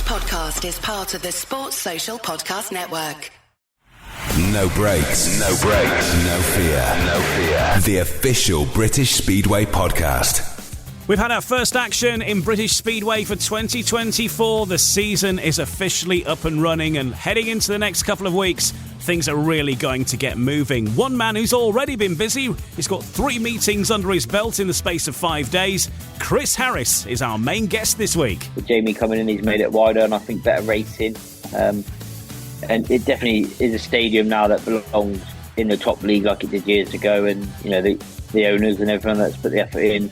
podcast is part of the Sports Social Podcast Network. No brakes, no brakes, no fear, no fear. The official British Speedway podcast. We've had our first action in British Speedway for 2024. The season is officially up and running, and heading into the next couple of weeks, things are really going to get moving. One man who's already been busy, he's got 3 meetings under his belt in the space of 5 days. Chris Harris is our main guest this week. With Jamie coming in, he's made it wider and I think better racing. And it definitely is a stadium now that belongs in the top league like it did years ago. And, you know, the owners and everyone that's put the effort in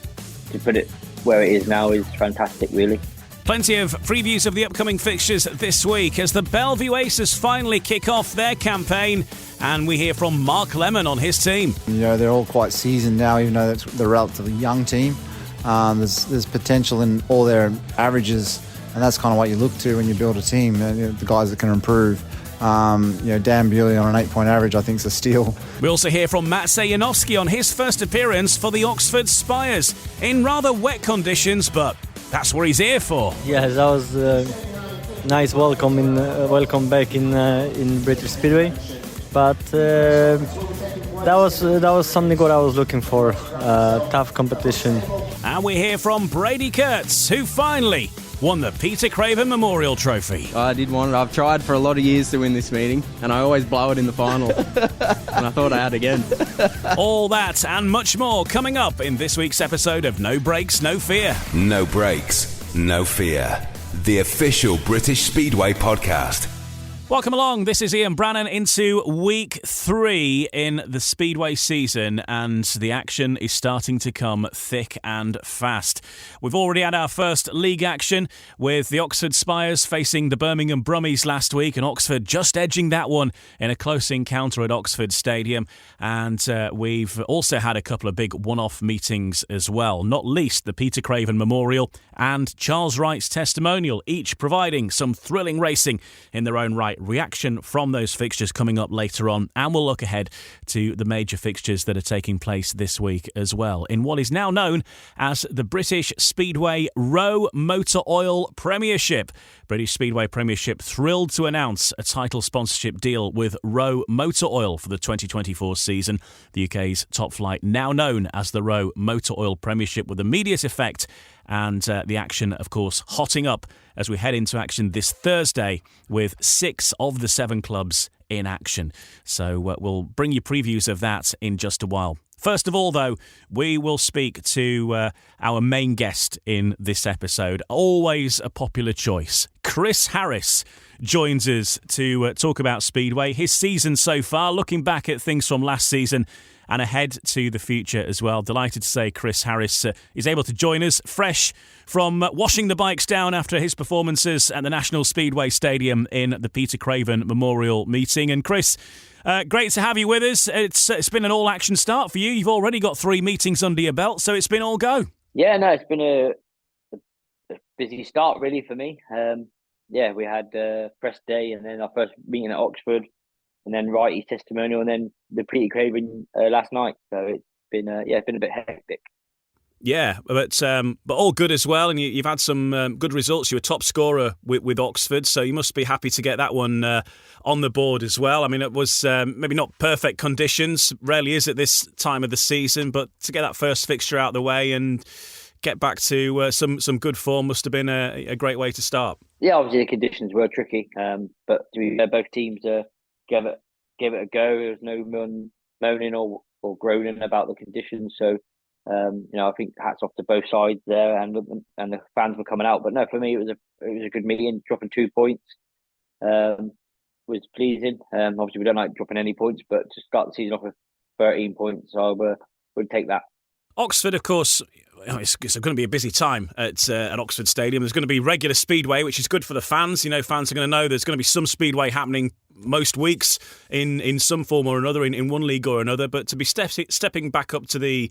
to put it where it is now is fantastic, really. Plenty of previews of the upcoming fixtures this week as the Bellevue Aces finally kick off their campaign, and we hear from Mark Lemon on his team. You know, they're all quite seasoned now, even though they're a relatively young team. There's potential in all their averages, and that's kind of what you look to when you build a team. The guys that can improve. Dan Bewley on an 8-point average, I think, is a steal. We also hear from Maciej Janowski on his first appearance for the Oxford Spires in rather wet conditions, but that's what he's here for. Yeah, that was a nice welcome back in British Speedway, but that was something what I was looking for. Tough competition. And we hear from Brady Kurtz, who finally won the Peter Craven Memorial Trophy. I did want it. I've tried for a lot of years to win this meeting, and I always blow it in the final. And I thought I had again. All that and much more coming up in this week's episode of No Brakes, No Fear. No brakes, no fear. The official British Speedway podcast. Welcome along. This is Ian Brannan into week 3 in the Speedway season, and the action is starting to come thick and fast. We've already had our first league action with the Oxford Spires facing the Birmingham Brummies last week, and Oxford just edging that one in a close encounter at Oxford Stadium. And we've also had a couple of big one-off meetings as well, not least the Peter Craven Memorial and Charles Wright's Testimonial, each providing some thrilling racing in their own right. Reaction from those fixtures coming up later on, and we'll look ahead to the major fixtures that are taking place this week as well in what is now known as the British Speedway Rowe Motor Oil Premiership. British Speedway Premiership thrilled to announce a title sponsorship deal with Rowe Motor Oil for the 2024 season. The UK's top flight, now known as the Rowe Motor Oil Premiership, with immediate effect, and the action, of course, hotting up as we head into action this Thursday with 6 of the 7 clubs in action. So we'll bring you previews of that in just a while. First of all, though, we will speak to our main guest in this episode. Always a popular choice. Chris Harris joins us to talk about Speedway, his season so far, looking back at things from last season and ahead to the future as well. Delighted to say Chris Harris is able to join us fresh from washing the bikes down after his performances at the National Speedway Stadium in the Peter Craven Memorial meeting. And Chris, great to have you with us. It's been an all-action start for you. You've already got 3 meetings under your belt, so it's been all go. Yeah, no, it's been a busy start really for me. We had press day and then our first meeting at Oxford, and then Wrighty's Testimonial, and then the Peter Craven last night. So it's been a bit hectic. Yeah, but all good as well, and you've had some good results. You were top scorer with Oxford, so you must be happy to get that one on the board as well. I mean, it was maybe not perfect conditions, rarely is at this time of the season, but to get that first fixture out of the way and get back to some good form must have been a great way to start. Yeah, obviously the conditions were tricky, but to be fair, both teams gave it a go. There was no one moaning or groaning about the conditions, so I think hats off to both sides there, and the fans were coming out. But no, for me it was a good meeting. Dropping 2 points was pleasing. Obviously we don't like dropping any points, but to start the season off with 13 points, I would take that. Oxford, of course, it's going to be a busy time at Oxford Stadium. There's going to be regular Speedway, which is good for the fans. Fans are going to know there's going to be some Speedway happening most weeks in some form or another, in one league or another. But to be stepping back up to the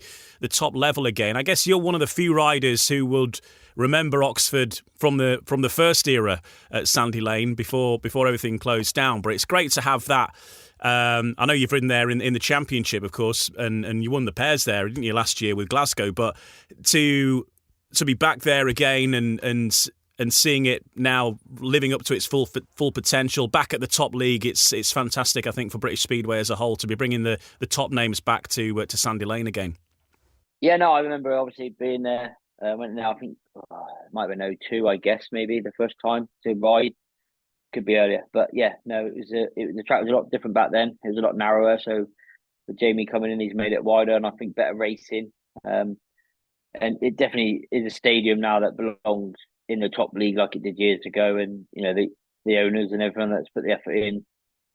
top level again, I guess you're one of the few riders who would remember Oxford from the first era at Sandy Lane before everything closed down. But it's great to have that. I know you've ridden there in the championship, of course, and you won the pairs there, didn't you, last year with Glasgow? But to be back there again and and seeing it now living up to its full potential back at the top league, it's fantastic. I think for British Speedway as a whole to be bringing the top names back to Sandy Lane again. Yeah, no, I remember obviously being there. Went there, I think it might have been 02, I guess, maybe the first time to ride. Could be earlier, but yeah, no, the track was a lot different back then. It was a lot narrower, so with Jamie coming in, he's made it wider, and I think better racing. And it definitely is a stadium now that belongs in the top league like it did years ago. And the owners and everyone that's put the effort in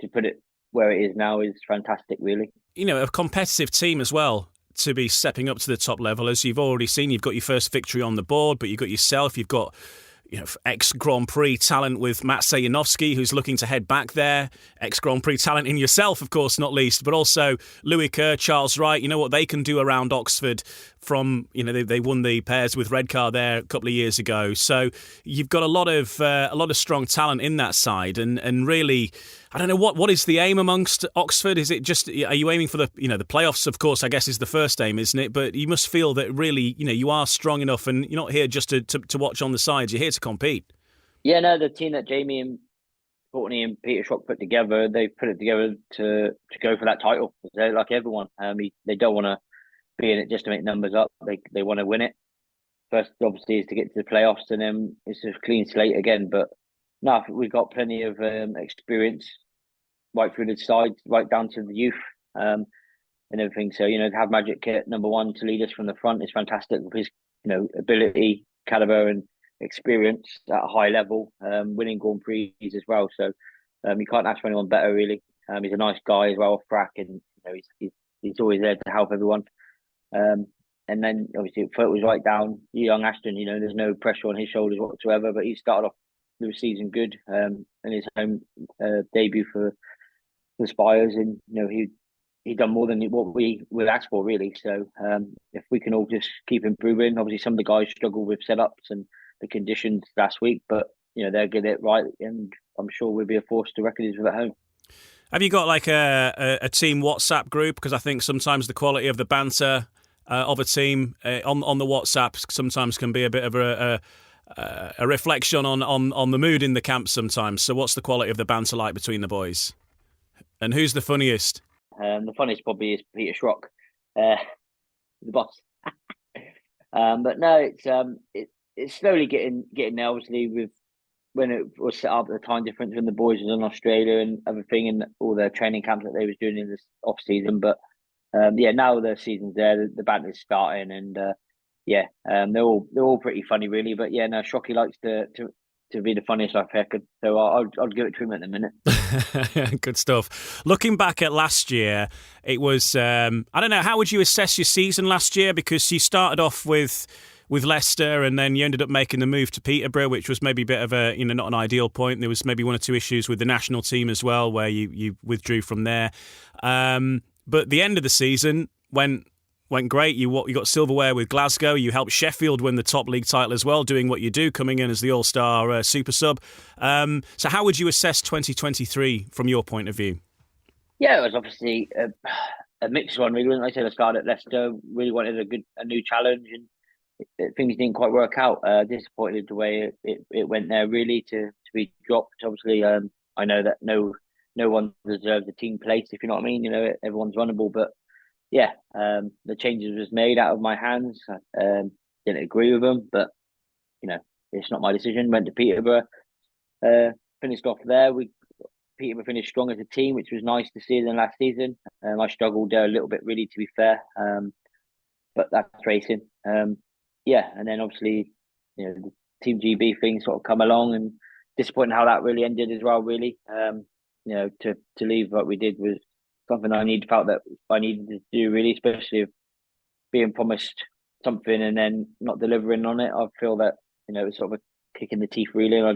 to put it where it is now is fantastic, really. A competitive team as well to be stepping up to the top level. As you've already seen, you've got your first victory on the board, but you've got yourself, you've got ex-Grand Prix talent with Maciej Janowski, who's looking to head back there. Ex-Grand Prix talent in yourself, of course, not least, but also Louis Kerr, Charles Wright. You know what they can do around Oxford from, they won the pairs with Redcar there a couple of years ago. So you've got a lot of strong talent in that side. And really, I don't know, what is the aim amongst Oxford? Is it just, are you aiming for the playoffs, of course, I guess is the first aim, isn't it? But you must feel that really, you are strong enough and you're not here just to watch on the sides. You're here to compete. Yeah, no, the team that Jamie and Courtney and Peter Schrock put together, they put it together to go for that title. They're like everyone. They don't want to be in it just to make numbers up. They want to win it. First, obviously, is to get to the playoffs, and then it's a clean slate again. But no, we've got plenty of experience right through the sides, right down to the youth and everything. So, to have Magic at number one to lead us from the front is fantastic with his, ability, caliber and experience at a high level, winning Grand Prix as well. So you can't ask for anyone better, really. He's a nice guy as well, off track, and he's always there to help everyone. And then obviously foot was right down young Ashton. There's no pressure on his shoulders whatsoever, but he started off the season good in his home debut for the Spires, and he done more than what we would ask for, really. So if we can all just keep improving, obviously some of the guys struggle with setups and the conditions last week, but they'll get it right, and I'm sure we'll be a force to reckon with at home. Have you got like a team WhatsApp group? Because I think sometimes the quality of the banter of a team on the WhatsApp sometimes can be a bit of a reflection on the mood in the camp sometimes. So what's the quality of the banter like between the boys? And who's the funniest? The funniest probably is Peter Schrock, the boss. But no, it's slowly getting there. Obviously, with when it was set up, the time difference when the boys was in Australia and everything, and all the training camps that they was doing in this off season. But now the season's there, the banter's starting, and they're all pretty funny, really. But Shocky likes to be the funniest, I reckon. So I'll give it to him in a minute. Good stuff. Looking back at last year, it was I don't know, how would you assess your season last year? Because you started off with Leicester, and then you ended up making the move to Peterborough, which was maybe a bit of a not an ideal point. There was maybe one or two issues with the national team as well, where you withdrew from there. But the end of the season went great. You got silverware with Glasgow. You helped Sheffield win the top league title as well, doing what you do, coming in as the all-star super sub. So how would you assess 2023 from your point of view? Yeah, it was obviously a mixed one, really. Like I said, I started at Leicester, really wanted a new challenge, and things didn't quite work out. Disappointed the way it went there, really, to be dropped. Obviously, I know that no one deserves a team place, if you know what I mean. Everyone's runnable, but the changes was made out of my hands. Didn't agree with them, but it's not my decision. Went to Peterborough, finished off there. Peterborough finished strong as a team, which was nice to see than last season. I struggled there a little bit, really, to be fair. But that's racing. And then obviously, the Team GB thing sort of come along, and disappointing how that really ended as well. Really, to leave what we did was something felt that I needed to do, really, especially if being promised something and then not delivering on it. I feel that it was sort of a kick in the teeth, really. I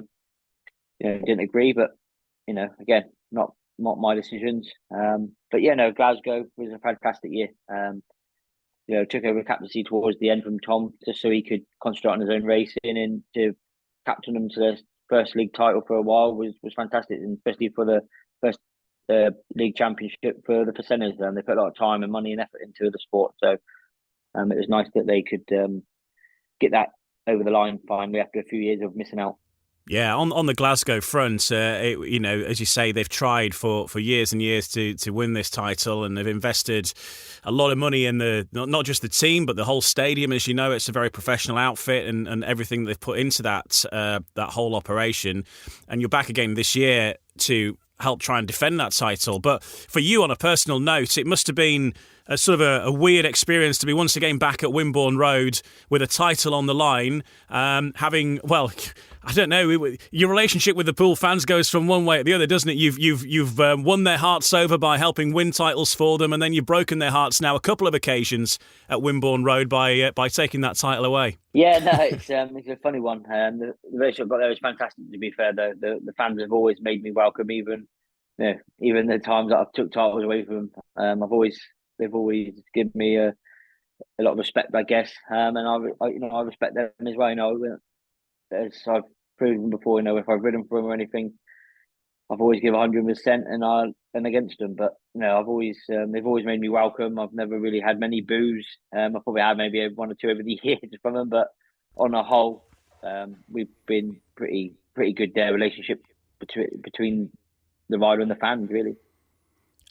didn't agree, but again, not my decisions. But Glasgow was a fantastic year. Took over captaincy towards the end from Tom, just so he could concentrate on his own racing, and to captain them to the first league title for a while was fantastic, and especially for the first league championship for the Percenters. They put a lot of time and money and effort into the sport, so it was nice that they could get that over the line finally after a few years of missing out. Yeah, on the Glasgow front, as you say, they've tried for years and years to win this title, and they've invested a lot of money in not just the team but the whole stadium. As you know, it's a very professional outfit, and everything they've put into that whole operation. And you're back again this year to help try and defend that title. But for you, on a personal note, it must have been a sort of a weird experience to be once again back at Wimborne Road with a title on the line, having, well, I don't know, your relationship with the Pool fans goes from one way to the other, doesn't it? You've won their hearts over by helping win titles for them, and then you've broken their hearts now a couple of occasions at Wimborne Road by taking that title away. Yeah, no, it's a funny one. The relationship I've got there is fantastic. To be fair, though, the fans have always made me welcome, even the times that I've took titles away from them. They've always given me a lot of respect, I guess, and I respect them as well. As I've proven before, if I've ridden for them or anything, I've always given 100% and against them. But they've always made me welcome. I've never really had many boos. I've probably had maybe one or two over the years from them, but on the whole, we've been pretty good there. Relationship between the rider and the fans, really.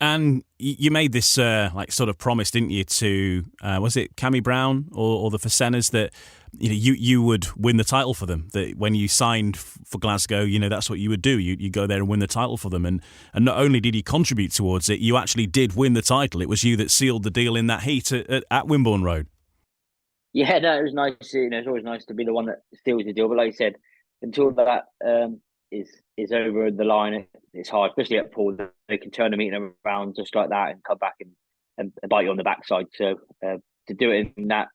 And you made this sort of promise, didn't you, to was it Cammy Brown or the Fasenas, that you would win the title for them? That when you signed for Glasgow, that's what you would do. You go there and win the title for them, and not only did you contribute towards it, you actually did win the title. It was you that sealed the deal in that heat at Wimborne Road. Yeah, no, it was nice. It's always nice to be the one that seals the deal. But like you said, until that is over the line, it's hard, especially at Pool. They can turn the meeting around just like that and come back and bite you on the backside. So to do it in that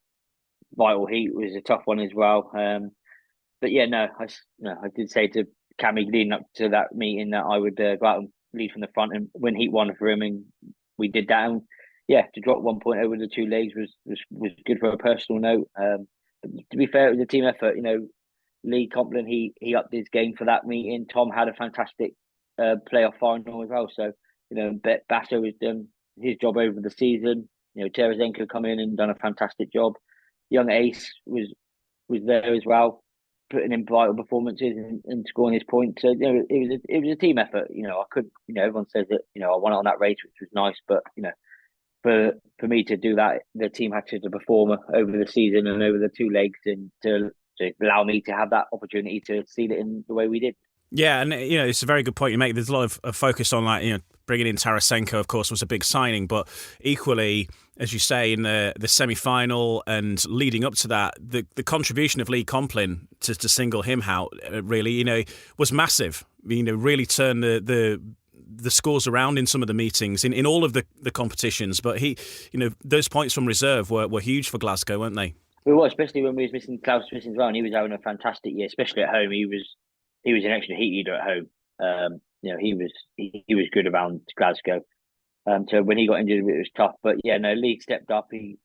vital heat was a tough one as well. But yeah, I did say to Cammy leading up to that meeting that I would go out and lead from the front and win heat one for him, and we did that. And yeah, to drop 1 point over the two legs was good for a personal note. But to be fair, it was a team effort. Lee Complin, he upped his game for that meeting. Tom had a fantastic playoff final as well. So, Basso has done his job over the season. Tarasenko come in and done a fantastic job. Young Ace was there as well, putting in vital performances and scoring his points. So, it was a team effort. I couldn't, everyone says that, I won it on that race, which was nice. But, for me to do that, the team had to perform over the season and over the two legs, and to allow me to have that opportunity to seal it in the way we did. Yeah, and it's a very good point you make. There's a lot of focus on bringing in Tarasenko, of course, was a big signing, but equally, as you say, in the semi-final and leading up to that, the contribution of Lee Complin to single him out really, was massive. Really turned the scores around in some of the meetings in all of the competitions. But those points from reserve were huge for Glasgow, weren't they? Well, especially when we was missing Klaus Smith as well, and he was having a fantastic year, especially at home. He was an extra heat leader at home. He was good around Glasgow. So when he got injured, it was tough. But yeah, no, Lee stepped up. A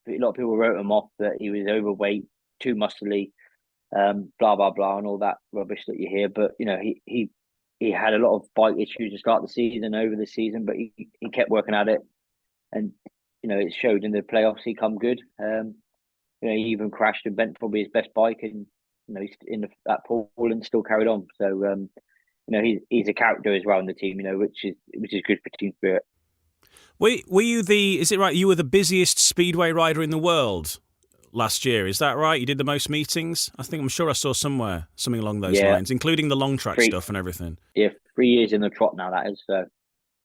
lot of people wrote him off that he was overweight, too muscly, blah blah blah, and all that rubbish that you hear. But he had a lot of bike issues to start the season, over the season, but he kept working at it, and it showed in the playoffs. He come good. He even crashed and bent probably his best bike, and he's in that Pool and still carried on. So he's a character as well in the team, which is good for team spirit. Were you is it right? You were the busiest speedway rider in the world last year. Is that right? You did the most meetings. I'm sure I saw somewhere something along those lines, including the long track stuff and everything. Yeah, 3 years in the trot now. That is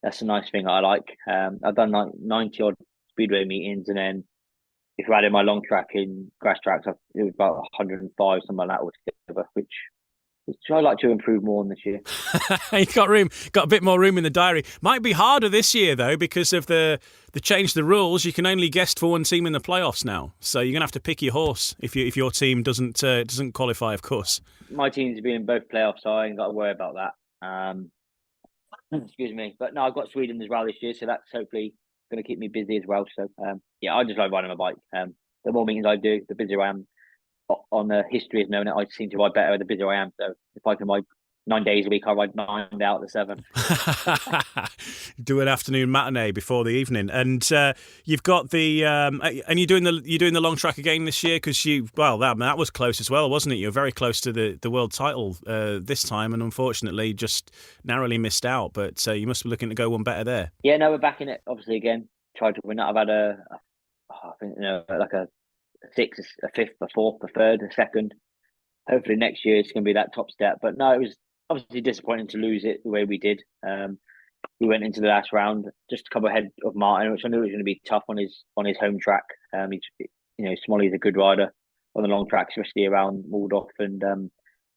that's a nice thing I like. I've done like 90 odd speedway meetings, and then if I added my long track in grass tracks, it was about 105, something like that altogether, which I like to improve more on this year. You got a bit more room in the diary. Might be harder this year though, because of the change the rules. You can only guest for one team in the playoffs now, so you're gonna have to pick your horse if your team doesn't qualify, of course. My team's been in both playoffs, so I ain't got to worry about that. Excuse me, but no, I've got Sweden as well this year, so that's hopefully going to keep me busy as well. So yeah, I just like riding my bike. The more meetings I do, the busier I am. On the history of knowing it, I seem to ride better the busier I am. So if I can ride 9 days a week, I ride 9 out of the 7. Do an afternoon matinee before the evening, and you've got the and you're doing the long track again this year because that was close as well, wasn't it? You were very close to the world title this time, and unfortunately just narrowly missed out. But you must be looking to go one better there. Yeah, no, we're back in it. Obviously, again, tried to win that. I've had I think like a 6th, a 5th, a 4th, a 3rd, a 2nd. Hopefully next year it's going to be that top step. But no, it was obviously disappointing to lose it the way we did. We went into the last round just a couple ahead of Martin, which I knew was going to be tough on his home track. Smolly's a good rider on the long track, especially around Waldorf. And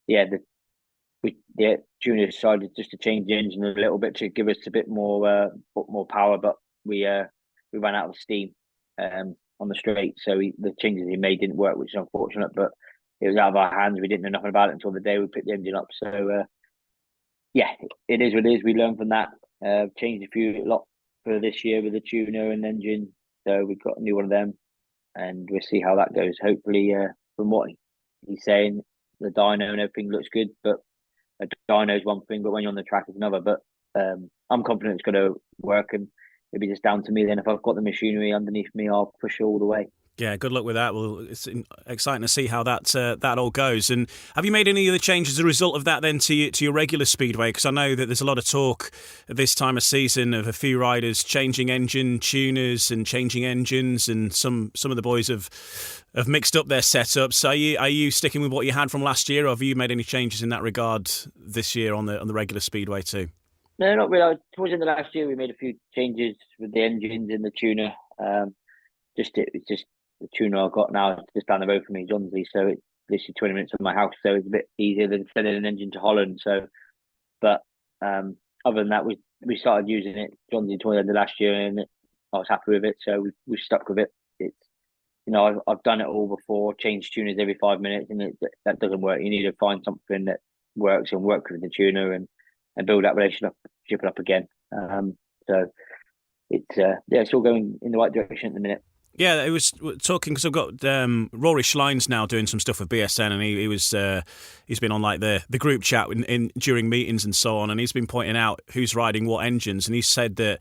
the junior decided just to change the engine a little bit to give us a bit more power, but we ran out of steam on the straight, so the changes he made didn't work, which is unfortunate. But it was out of our hands. We didn't know nothing about it until the day we picked the engine up. So it is what it is. We learned from that. Changed a lot for this year with the tuner and engine. So we've got a new one of them, and we'll see how that goes. Hopefully, from what he's saying, the dyno and everything looks good, but a dyno is one thing, but when you're on the track is another. But I'm confident it's going to work, and it'll be just down to me then. If I've got the machinery underneath me, I'll push it all the way. Yeah, good luck with that. Well, it's exciting to see how that all goes. And have you made any of the changes as a result of that then to your regular speedway? Because I know that there's a lot of talk at this time of season of a few riders changing engine tuners and changing engines, and some of the boys have mixed up their setups. Are you sticking with what you had from last year, or have you made any changes in that regard this year on the regular speedway too? No, not really. Towards the end of last year, we made a few changes with the engines and the tuner. It's just the tuner I've got now is just down the road from me, Johnsy. So it's literally 20 minutes from my house. So it's a bit easier than sending an engine to Holland. So, but other than that, we started using it, Johnsy, towards the end of last year, and I was happy with it. So we've stuck with it. It's I've done it all before, changed tuners every 5 minutes, and that doesn't work. You need to find something that works and work with the tuner and build that relationship up again. So it's all going in the right direction at the minute. Yeah, it was talking because I've got Rory Schleins now doing some stuff with BSN, and he's been on like the group chat during meetings and so on, and he's been pointing out who's riding what engines, and he said that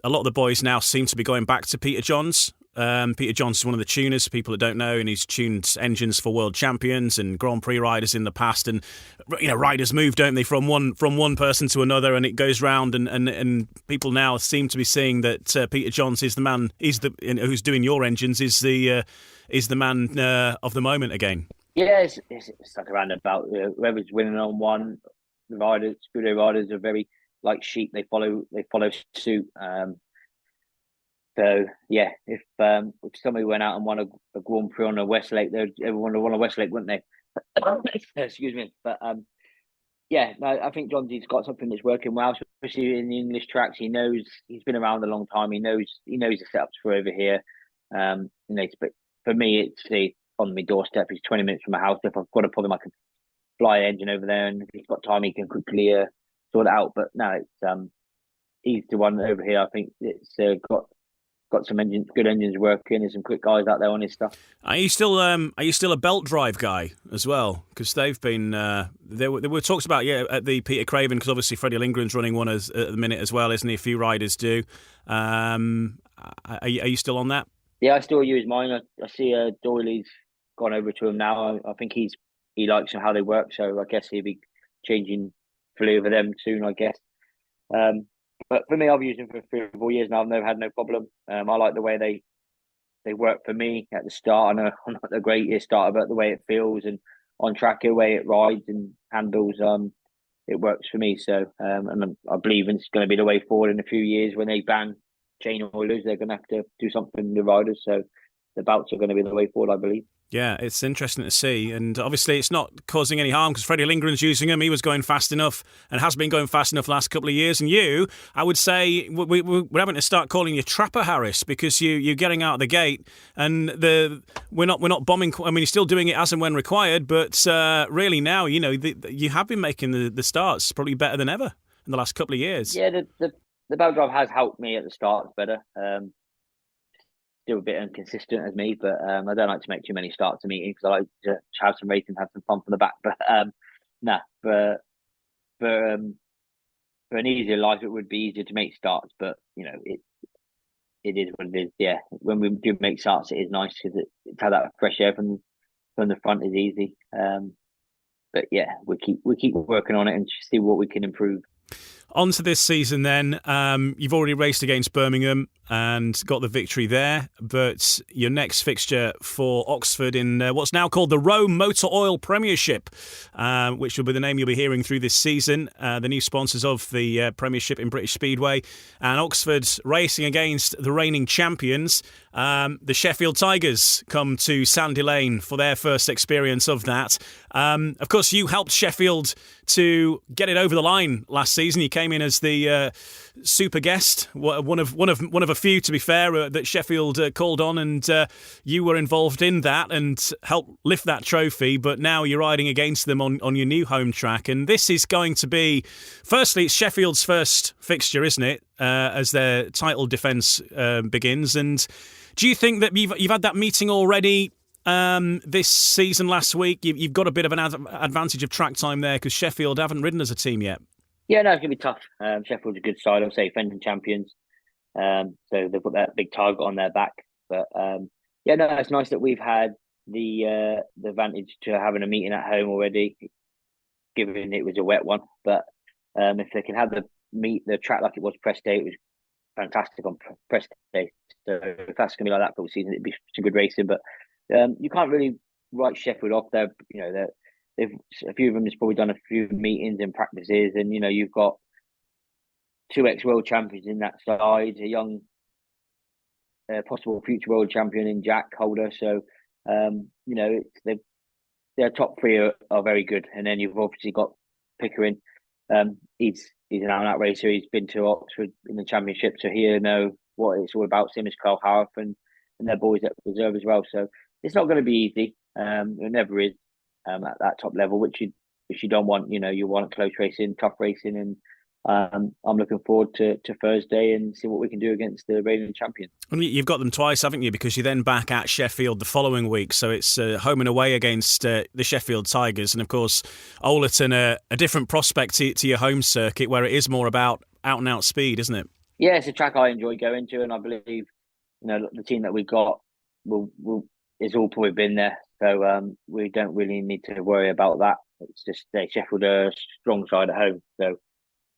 a lot of the boys now seem to be going back to Peter Johns. Peter Johns is one of the tuners, for people that don't know, and he's tuned engines for world champions and Grand Prix riders in the past. And riders move, don't they, from one person to another, and it goes round. And people now seem to be seeing that Peter Johns is the man, who's doing your engines, is the man of the moment again. Yeah, it's like a roundabout. Whoever's winning on one, the riders, Speedway riders are very like sheep. They follow suit. So yeah, if somebody went out and won a Grand Prix on a Westlake, everyone would won a Westlake, wouldn't they? Excuse me. But I think Johnsy's got something that's working well, especially in the English tracks. He's been around a long time. He knows the setups for over here. But for me, it's on my doorstep. He's 20 minutes from my house. If I've got a problem, I can fly an engine over there, and if he's got time, he can quickly sort it out. But no, it's he's the one over here. I think it's got some good engines working. There's some quick guys out there on his stuff. Are you still a belt drive guy as well? Because they've been there were talks about at the Peter Craven, because obviously Freddie Lindgren's running one at the minute as well, isn't he? A few riders do. Are you still on that? Yeah, I still use mine. I see Doyley's gone over to him now. I think he likes how they work, so I guess he'll be changing fully over them soon, I guess. But for me, I've used them for 3 or 4 years now. I've never had no problem. I like the way they work for me at the start. I know I'm not the greatest starter, but the way it feels and on track, the way it rides and handles, it works for me. So, and I believe it's going to be the way forward in a few years. When they ban chain oilers, they're going to have to do something with the riders. So the belts are going to be the way forward, I believe. Yeah, it's interesting to see, and obviously it's not causing any harm because Freddie Lindgren's using them. He was going fast enough and has been going fast enough the last couple of years. And you, I would say, we're having to start calling you Trapper Harris, because you're getting out of the gate, and we're not bombing. I mean, you're still doing it as and when required, but really now, you have been making the starts probably better than ever in the last couple of years. Yeah, the belt drive has helped me at the start better. Still a bit inconsistent as me, but I don't like to make too many starts to meetings because I like to have some racing, have some fun from the back. But for for an easier life, it would be easier to make starts, but it is what it is. Yeah, when we do make starts, it is nice because to have that fresh air from the front is easy. But yeah, we keep working on it and see what we can improve. On to this season then. You've already raced against Birmingham and got the victory there, but your next fixture for Oxford in what's now called the Rome Motor Oil Premiership, which will be the name you'll be hearing through this season, the new sponsors of the Premiership in British Speedway, and Oxford racing against the reigning champions. The Sheffield Tigers come to Sandy Lane for their first experience of that. Of course, you helped Sheffield to get it over the line last season. You came in as the super guest, one of a few, to be fair, that Sheffield called on, and you were involved in that and helped lift that trophy. But now you're riding against them on your new home track, and this is going to be, firstly, it's Sheffield's first fixture, isn't it, as their title defence begins. And do you think that you've had that meeting already this season last week? You've got a bit of an advantage of track time there because Sheffield haven't ridden as a team yet. Yeah, no, it's going to be tough. Sheffield's a good side, I'll say, defending champions. So they've got that big target on their back. But yeah, no, it's nice that we've had the advantage to having a meeting at home already, given it was a wet one. But if they can have the track like it was press day, it was fantastic on press day. So if that's going to be like that for the season, it'd be some good racing. But you can't really write Sheffield off. A few of them has probably done a few meetings and practices, and you've got 2 ex-world champions in that side, a young possible future world champion in Jack Holder. So their top 3 are very good, and then you've obviously got Pickering. He's an out-and-out racer. He's been to Oxford in the championship, so he'll know what it's all about. Same as Carl Harrop and their boys at reserve as well. So it's not going to be easy. It never is at that top level, which you don't want. You want close racing, tough racing, and I'm looking forward to Thursday and see what we can do against the reigning champion. And you've got them twice, haven't you? Because you're then back at Sheffield the following week. So it's home and away against the Sheffield Tigers. And of course, Overton, a different prospect to your home circuit where it is more about out-and-out speed, isn't it? Yeah, it's a track I enjoy going to. And I believe, the team that we've got is all probably been there. So we don't really need to worry about that. It's just Sheffield are a strong side at home. So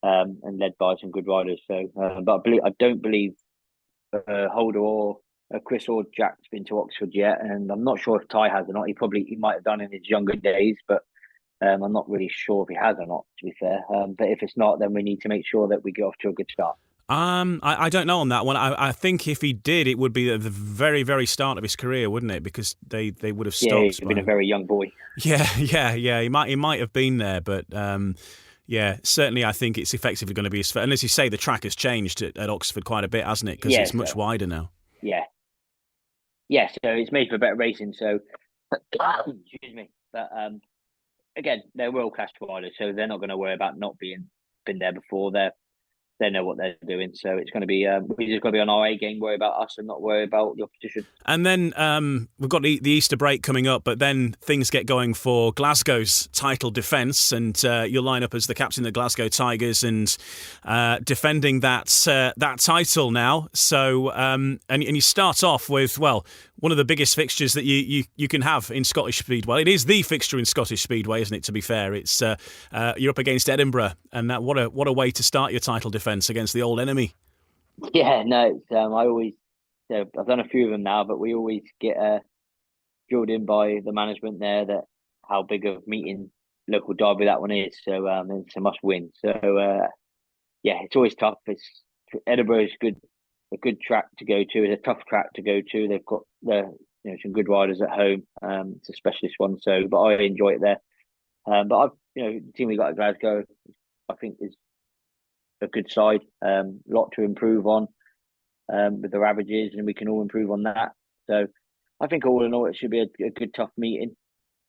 and led by some good riders. So, but I don't believe Holder or Chris or Jack's been to Oxford yet, and I'm not sure if Ty has or not. He might have done in his younger days, but I'm not really sure if he has or not. To be fair, but if it's not, then we need to make sure that we get off to a good start. I don't know on that one. I think if he did, it would be at the very, very start of his career, wouldn't it? Because they would have stopped. Yeah, he's been a very young boy. Yeah. He might have been there, but. Yeah, certainly I think it's effectively going to be... And as you say, the track has changed at Oxford quite a bit, hasn't it? Because it's much wider now. Yeah. Yeah, so it's made for better racing, so... Excuse me. But, again, they're world-class riders, so they're not going to worry about not been there before. They know what they're doing, so it's going to be we just got to be on our A game, worry about us and not worry about the opposition. And then we've got the Easter break coming up, but then things get going for Glasgow's title defence, and you'll line up as the captain of the Glasgow Tigers and defending that title now. So and you start off with one of the biggest fixtures that you can have in Scottish Speedway. It is the fixture in Scottish Speedway, isn't it? To be fair, it's you're up against Edinburgh, and that what a way to start your title defence against the old enemy. Yeah, no, I always I've done a few of them now, but we always get drilled in by the management there that how big of meeting local derby that one is. So it's a must win. So yeah, it's always tough. Edinburgh is a good track to go to. It's a tough track to go to. They've got some good riders at home. It's a specialist one, but I enjoy it there. But the team we got at Glasgow, I think is a good side. Lot to improve on with their averages, and we can all improve on that. So I think all in all, it should be a good tough meeting.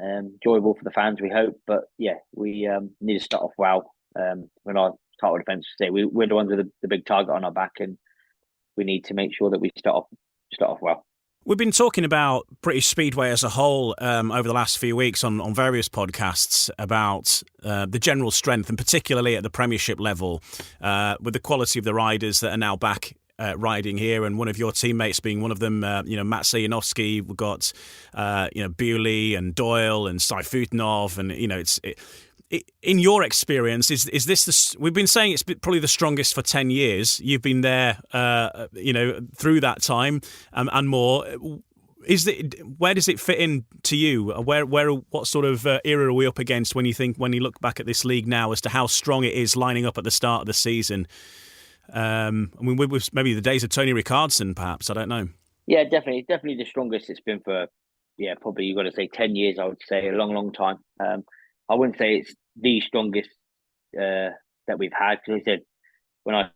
Enjoyable for the fans, we hope. But yeah, we need to start off well. When our title defence, we're the ones with the big target on our back, and we need to make sure that we start off well. We've been talking about British Speedway as a whole over the last few weeks on various podcasts about the general strength, and particularly at the Premiership level, with the quality of the riders that are now back riding here, and one of your teammates being one of them. Maciej, Janowski. We've got Belle and Doyle and Saifutinov, and in your experience, is this we've been saying it's probably the strongest for 10 years. You've been there, through that time and more. Where does it fit in to you? What sort of era are we up against when you look back at this league now as to how strong it is lining up at the start of the season? With maybe the days of Tony Ricardson, perhaps, I don't know. Yeah, definitely the strongest it's been for, probably you've got to say 10 years. I would say a long time. I wouldn't say it's the strongest that we've had, because I said when I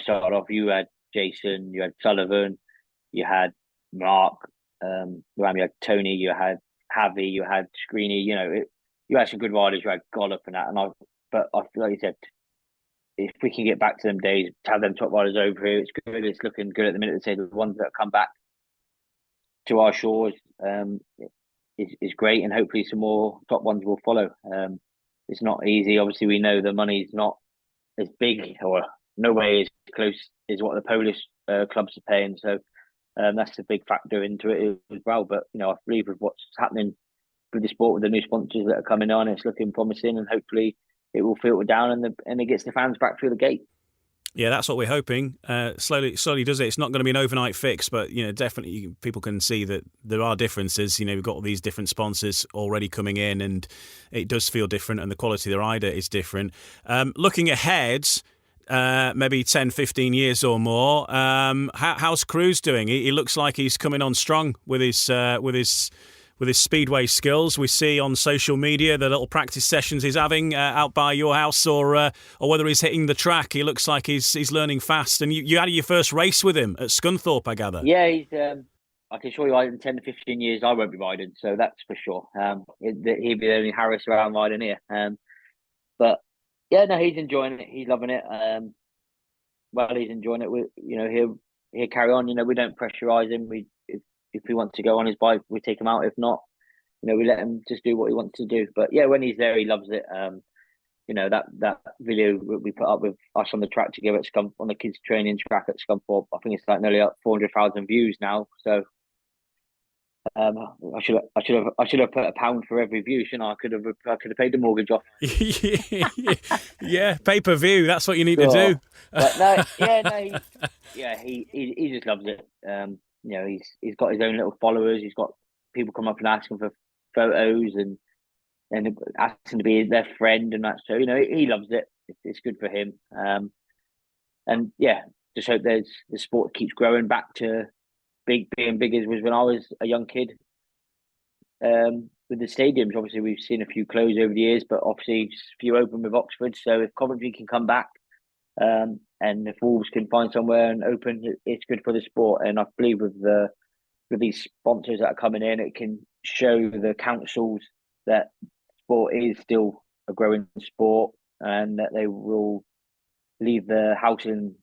started off, you had Jason, you had Sullivan, you had Mark, you had Tony, you had Javi, you had Screeny. You had some good riders. You had Gollop and that. But I feel like you said, if we can get back to them days, to have them top riders over here, it's good. It's looking good at the minute. To say the ones that come back to our shores is great, and hopefully some more top ones will follow. It's not easy. Obviously, we know the money's not as big, or no way as close as what the Polish clubs are paying. So that's a big factor into it as well. But I believe with what's happening with the sport, with the new sponsors that are coming on, it's looking promising, and hopefully it will filter down and it gets the fans back through the gate. Yeah, that's what we're hoping. Slowly does it. It's not going to be an overnight fix, but definitely people can see that there are differences. We've got all these different sponsors already coming in, and it does feel different, and the quality of the rider is different. Looking ahead, maybe 10, 15 years or more, how's Cruz doing? He looks like he's coming on strong with his speedway skills. We see on social media the little practice sessions he's having out by your house, or whether he's hitting the track. He looks like he's learning fast. And you had your first race with him at Scunthorpe, I gather. Yeah, he's. I can assure you, in 10 to 15 years, I won't be riding, so that's for sure. He'll be the only Harris around riding here. But yeah, no, he's enjoying it. He's loving it. Well, he's enjoying it. He'll carry on. We don't pressurise him. If he wants to go on his bike, we take him out. If not, we let him just do what he wants to do. But yeah, when he's there, he loves it. That video we put up with us on the track together at Scunthorpe, on the kids' training track at Scunthorpe, I think it's like nearly up 400,000 views now. So I should have put £1 for every view, shouldn't I? I could have paid the mortgage off. Yeah, pay per view. That's what you need to do. But he just loves it. He's got his own little followers. He's got people come up and ask him for photos and asking to be their friend and that. So he loves it. It's good for him. And yeah, just hope the sport keeps growing back to being big as was when I was a young kid. With the stadiums, obviously we've seen a few close over the years, but obviously just a few open with Oxford. So if Coventry can come back, and if Wolves can find somewhere and open, it's good for the sport. And I believe with these sponsors that are coming in, it can show the councils that sport is still a growing sport, and that they will leave the housing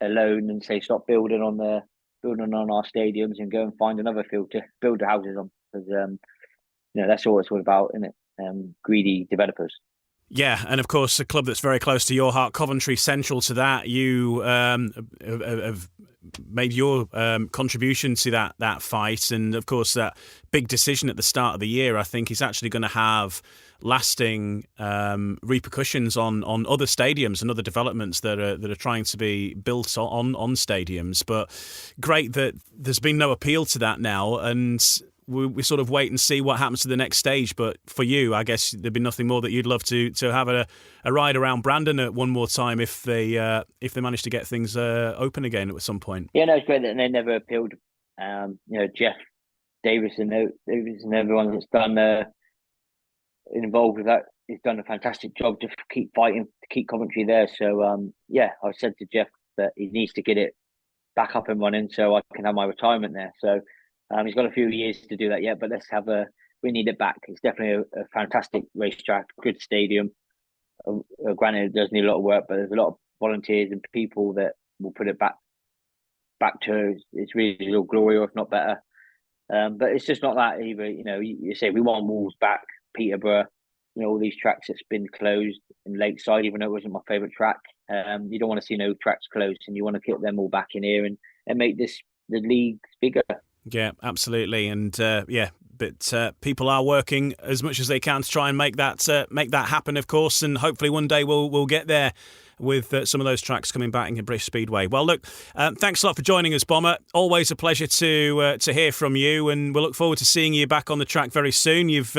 alone and say stop building on our stadiums and go and find another field to build the houses on, because that's all it's all about, isn't it? Greedy developers. Yeah, and of course, a club that's very close to your heart, Coventry, central to that. You have made your contribution to that fight, and of course, that big decision at the start of the year, I think, is actually going to have lasting repercussions on other stadiums and other developments that are trying to be built on stadiums. But great that there's been no appeal to that now, and we sort of wait and see what happens to the next stage. But for you, I guess there'd be nothing more that you'd love to have a ride around Brandon at one more time if they manage to get things open again at some point. Yeah, no, it's great that they never appealed. Jeff Davison, everyone that's done involved with that, he's done a fantastic job to keep fighting, to keep Coventry there. So I said to Jeff that he needs to get it back up and running so I can have my retirement there. So he's got a few years to do that yet, but we need it back. It's definitely a fantastic racetrack, good stadium. Granted, it does need a lot of work, but there's a lot of volunteers and people that will put it back back to its real glory, or if not better. But it's just not that either. You say we want Wolves back, Peterborough, all these tracks that's been closed in Lakeside, even though it wasn't my favourite track. You don't want to see no tracks closed, and you want to get them all back in here and make the league bigger. Yeah, absolutely. And but people are working as much as they can to try and make that happen, of course, and hopefully one day we'll get there with some of those tracks coming back in British Speedway. Well, look, thanks a lot for joining us, Bomber. Always a pleasure to hear from you, and we'll look forward to seeing you back on the track very soon. You've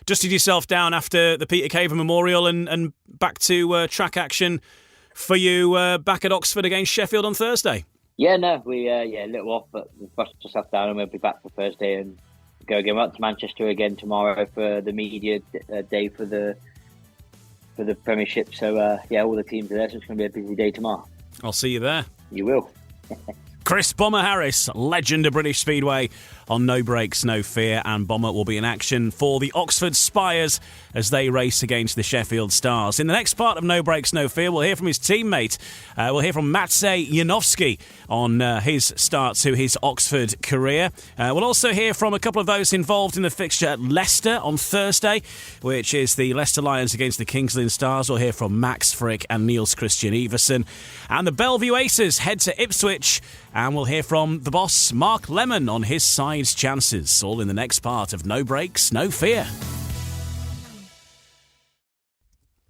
dusted yourself down after the Peter Caver Memorial and back to track action for you back at Oxford against Sheffield on Thursday. Yeah, no, we a little off, but we've brushed ourselves down and we'll be back for Thursday and go again. We're up to Manchester again tomorrow for the media day for the Premiership. So all the teams are there, so it's going to be a busy day tomorrow. I'll see you there. You will. Chris Bomber Harris, legend of British Speedway, on No Brakes, No Fear, and Bomber will be in action for the Oxford Spires as they race against the Sheffield Stars. In the next part of No Brakes, No Fear, we'll hear from his teammate. We'll hear from Maciej Janowski on his start to his Oxford career. We'll also hear from a couple of those involved in the fixture at Leicester on Thursday, which is the Leicester Lions against the King's Lynn Stars. We'll hear from Max, Fricke and Niels Kristian Iversen. And the Bellevue Aces head to Ipswich, and we'll hear from the boss, Mark Lemon, on his side's chances. All in the next part of No Brakes, No Fear.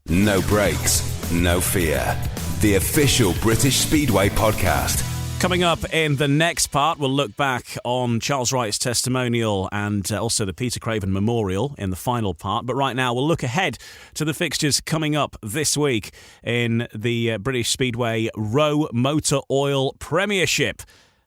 No Brakes, No Fear. The official British Speedway podcast. Coming up in the next part, we'll look back on Charles Wright's testimonial and also the Peter Craven Memorial in the final part. But right now, we'll look ahead to the fixtures coming up this week in the British Speedway Row Motor Oil Premiership.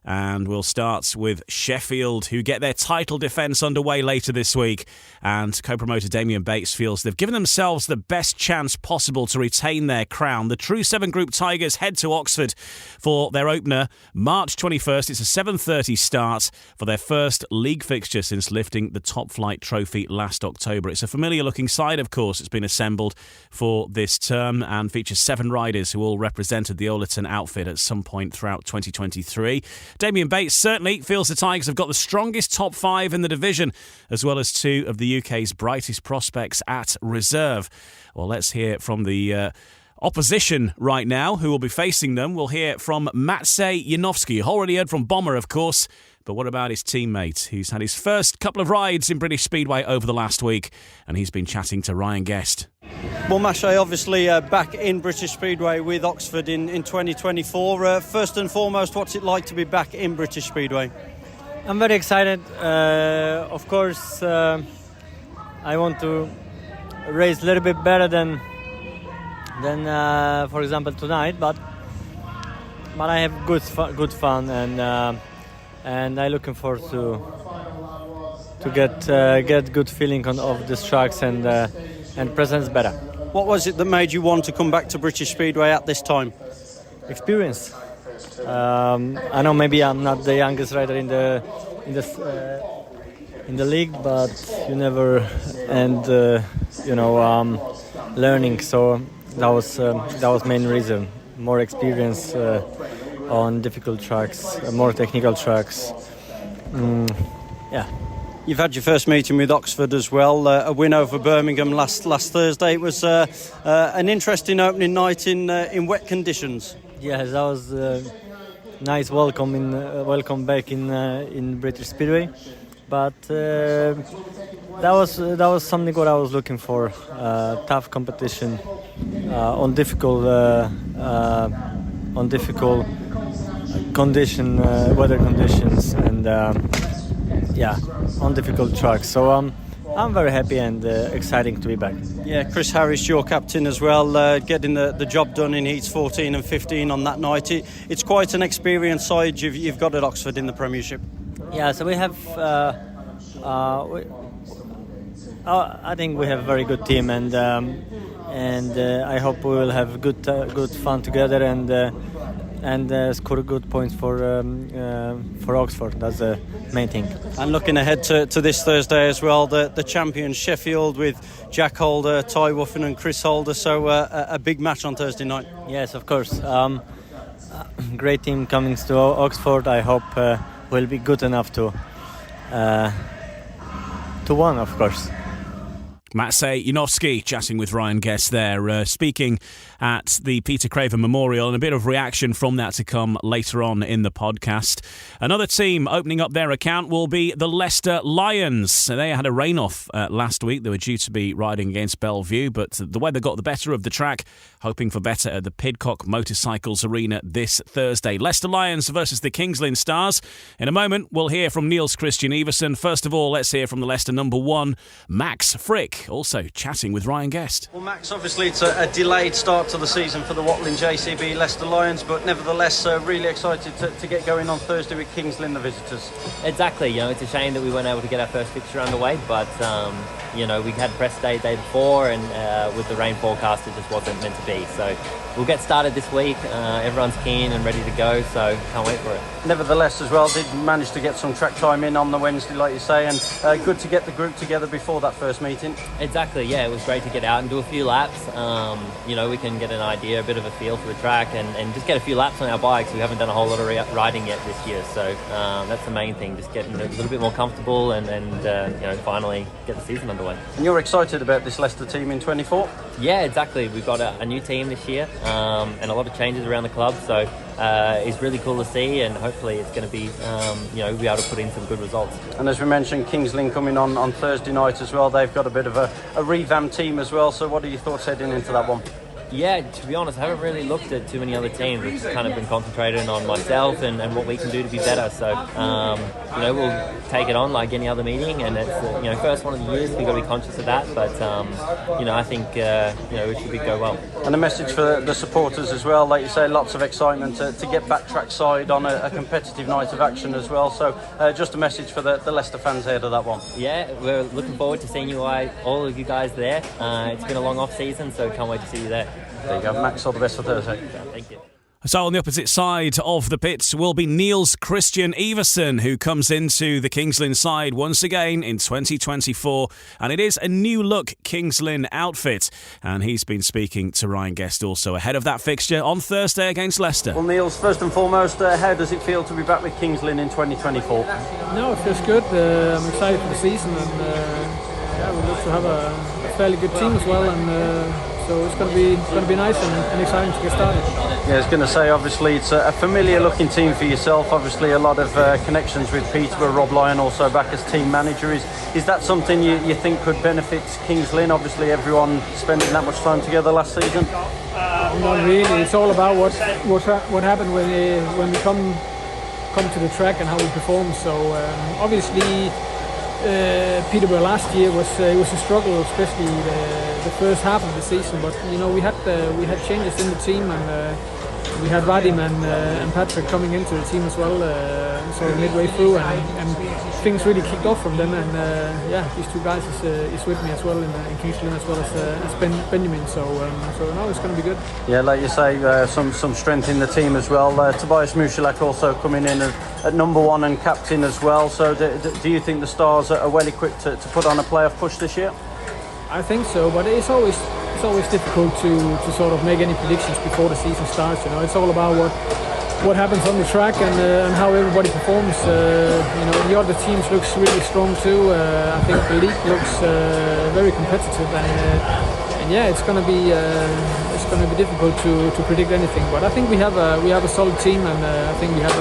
And we'll start with Sheffield, who get their title defence underway later this week. And co-promoter Damien Bates feels they've given themselves the best chance possible to retain their crown. The True 7 Group Tigers head to Oxford for their opener, March 21st. It's a 7:30 start for their first league fixture since lifting the Top Flight trophy last October. It's a familiar-looking side, of course. It's been assembled for this term and features 7 riders who all represented the Oleton outfit at some point throughout 2023. Damien Bates certainly feels the Tigers have got the strongest top 5 in the division, as well as 2 of the UK's brightest prospects at reserve. Well, let's hear from the opposition right now, who will be facing them. We'll hear from Maciej Janowski. Already heard from Bomber, of course, but what about his teammate, who's had his first couple of rides in British Speedway over the last week, and he's been chatting to Ryan Guest. Well, Maciej, obviously back in British Speedway with Oxford in 2024. First and foremost, what's it like to be back in British Speedway? I'm very excited. Of course, I want to race a little bit better than for example, tonight. But I have good fun, and I'm looking forward to get good feeling of these tracks and presence better. What was it that made you want to come back to British Speedway at this time? Experience. I know maybe I'm not the youngest rider in the league, but you never end learning. So that was main reason. More experience on difficult tracks, more technical tracks. Yeah. You've had your first meeting with Oxford as well, a win over Birmingham last Thursday. It was an interesting opening night in wet conditions. Yes, that was a nice welcome back in British Speedway, but that was something what I was looking for. Tough competition on difficult weather conditions, and on difficult tracks. So I'm very happy and exciting to be back. Yeah, Chris Harris, your captain as well, getting the job done in heats 14 and 15 on that night. It's quite an experienced side you've got at Oxford in the Premiership. Yeah, so we have. I think we have a very good team, and I hope we will have good fun together and score good points for Oxford. That's the main thing. And looking ahead to this Thursday as well, the champions Sheffield with Jack Holder, Ty Wuffen and Chris Holder. So a big match on Thursday night. Yes, of course. great team coming to Oxford. I hope we'll be good enough to win, of course. Maciej, Janowski chatting with Ryan Guest there, speaking at the Peter Craven Memorial, and a bit of reaction from that to come later on in the podcast. Another team opening up their account will be the Leicester Lions. They had a rain-off last week. They were due to be riding against Bellevue, but the weather got the better of the track, hoping for better at the Pidcock Motorcycles Arena this Thursday. Leicester Lions versus the Kings Lynn Stars. In a moment, we'll hear from Niels, Kristian, Iversen. First of all, let's hear from the Leicester number 1, Max Fricke, also chatting with Ryan Guest. Well, Max, obviously it's a delayed start to the season for the Watling JCB Leicester Lions, but nevertheless really excited to get going on Thursday with Kings Lynn, the visitors. Exactly, it's a shame that we weren't able to get our first fixture underway, but we had press day before, and with the rain forecast it just wasn't meant to be. So we'll get started this week. Everyone's keen and ready to go, so can't wait for it. Nevertheless, as well, did manage to get some track time in on the Wednesday, like you say, and good to get the group together before that first meeting. Exactly, yeah, it was great to get out and do a few laps. We can get an idea, a bit of a feel for the track, and just get a few laps on our bikes. We haven't done a whole lot of riding yet this year, so that's the main thing, just getting a little bit more comfortable and finally get the season underway. And you're excited about this Leicester team in 24? Yeah, exactly. We've got a new team this year, and a lot of changes around the club, so it's really cool to see, and hopefully it's going to be, we'll be able to put in some good results. And as we mentioned, Kings Lynn coming on Thursday night as well. They've got a bit of a revamped team as well, so what are your thoughts heading into that one? Yeah, to be honest, I haven't really looked at too many other teams. We've kind of been concentrating on myself and what we can do to be better. So, we'll take it on like any other meeting, and it's, first one of the years, we've got to be conscious of that. But, I think, it should go well. And a message for the supporters as well. Like you say, lots of excitement to get back trackside on a competitive night of action as well. So, just a message for the Leicester fans ahead of that one. Yeah, we're looking forward to seeing all of you guys there. It's been a long off-season, so can't wait to see you there. There you go, Max. All the best for Thursday. Thank you. So on the opposite side of the pits will be Niels, Kristian, Iversen, who comes into the Kings Lynn side once again in 2024. And it is a new look Kings Lynn outfit. And he's been speaking to Ryan Guest also ahead of that fixture on Thursday against Leicester. Well, Niels, first and foremost, how does it feel to be back with Kings Lynn in 2024? No, it feels good. I'm excited for the season, and we look to have a fairly good team as well, and so it's going to be nice and exciting to get started. Yeah, I was going to say, obviously it's a familiar looking team for yourself. Obviously a lot of connections with Peterborough. Rob Lyon also back as team manager. Is that something you think could benefit Kings Lynn? Obviously everyone spending that much time together last season. Not really. It's all about what happened when we come to the track and how we perform. So obviously Peterborough last year was a struggle, especially the first half of the season. But we had changes in the team, and we had Vadim and Patrick coming into the team as well, sort of midway through, and things really kicked off from them. And these two guys is with me as well in Kings Lynn, as well as Benjamin. So now it's going to be good. Yeah, like you say, some strength in the team as well. Tobias Musilak also coming in at number 1 and captain as well. So do you think the Stars are well equipped to put on a playoff push this year? I think so, but it's always difficult to sort of make any predictions before the season starts. It's all about what happens on the track and how everybody performs. The other teams looks really strong too. I think the league looks very competitive, and it's going to be difficult to predict anything. But I think we have a solid team, and I think we have